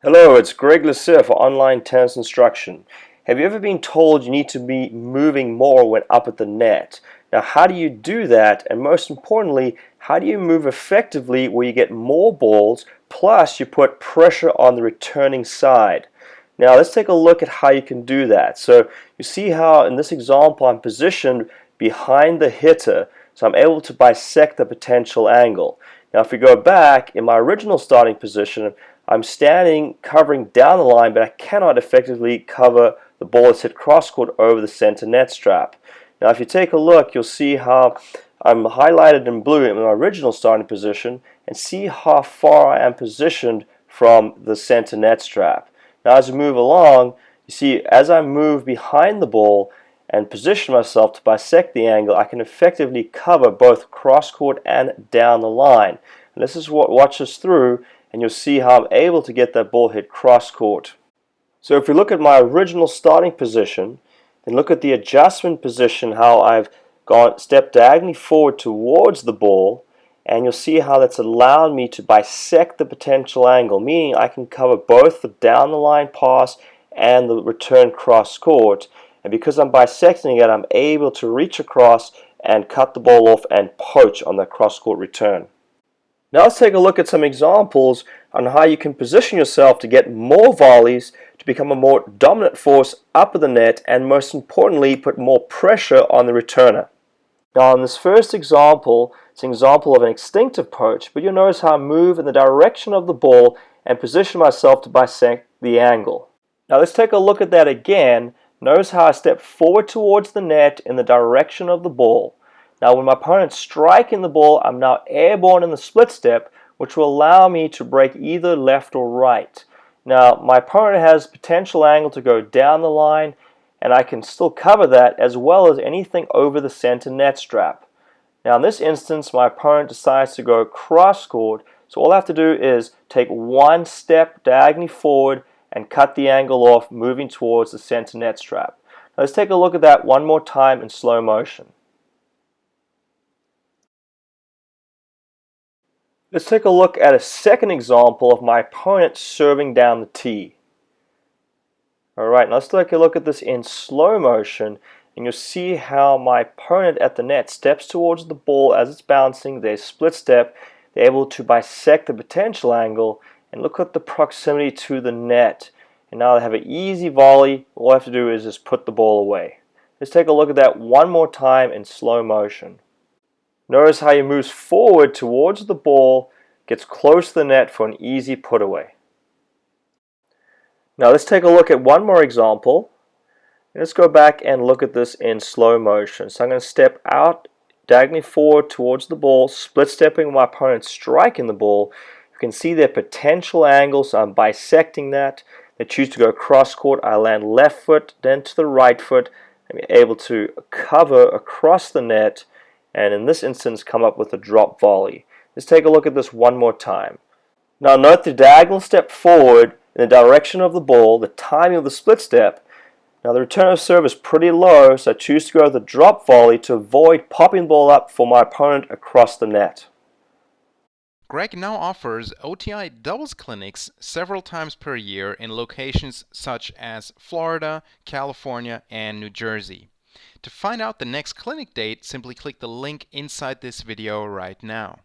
Hello, it's Gregg for online tennis instruction. Have you ever been told you need to be moving more when up at the net? Now, how do you do that? And most importantly, how do you move effectively where you get more balls, plus you put pressure on the returning side? Now, let's take a look at how you can do that. So, you see how in this example I'm positioned behind the hitter, so I'm able to bisect the potential angle. Now, if we go back, in my original starting position, I'm standing covering down the line, but I cannot effectively cover the ball that's hit cross-court over the center net strap. Now, if you take a look, you'll see how I'm highlighted in blue in my original starting position, and see how far I am positioned from the center net strap. Now, as we move along, you see as I move behind the ball and position myself to bisect the angle, I can effectively cover both cross-court and down the line. And this is what watches through, and you'll see how I'm able to get that ball hit cross-court. So if we look at my original starting position, then look at the adjustment position, how I've stepped diagonally forward towards the ball, and you'll see how that's allowed me to bisect the potential angle, meaning I can cover both the down the line pass and the return cross-court. And because I'm bisecting it, I'm able to reach across and cut the ball off and poach on that cross-court return. Now let's take a look at some examples on how you can position yourself to get more volleys, to become a more dominant force up at the net, and most importantly, put more pressure on the returner. Now in this first example, it's an example of an instinctive poach, but you'll notice how I move in the direction of the ball and position myself to bisect the angle. Now let's take a look at that again. Notice how I step forward towards the net in the direction of the ball. Now when my opponent's striking the ball, I'm now airborne in the split step, which will allow me to break either left or right. Now my opponent has potential angle to go down the line, and I can still cover that as well as anything over the center net strap. Now in this instance, my opponent decides to go cross court, so all I have to do is take one step diagonally forward and cut the angle off, moving towards the center net strap. Now let's take a look at that one more time in slow motion. Let's take a look at a second example of my opponent serving down the tee. Alright, now let's take a look at this in slow motion, and you'll see how my opponent at the net steps towards the ball as it's bouncing. They split step, they're able to bisect the potential angle, and look at the proximity to the net. And now they have an easy volley. All I have to do is just put the ball away. Let's take a look at that one more time in slow motion. Notice how he moves forward towards the ball, gets close to the net for an easy put away. Now let's take a look at one more example. Let's go back and look at this in slow motion. So I'm going to step out diagonally forward towards the ball, split stepping my opponent striking the ball. You can see their potential angle, so I'm bisecting that. They choose to go cross court. I land left foot, then to the right foot. I'm able to cover across the net, and in this instance come up with a drop volley. Let's take a look at this one more time. Now note the diagonal step forward in the direction of the ball, the timing of the split step. Now the return of serve is pretty low, so I choose to go with the drop volley to avoid popping the ball up for my opponent across the net. Gregg now offers OTI doubles clinics several times per year in locations such as Florida, California, and New Jersey. To find out the next clinic date, simply click the link inside this video right now.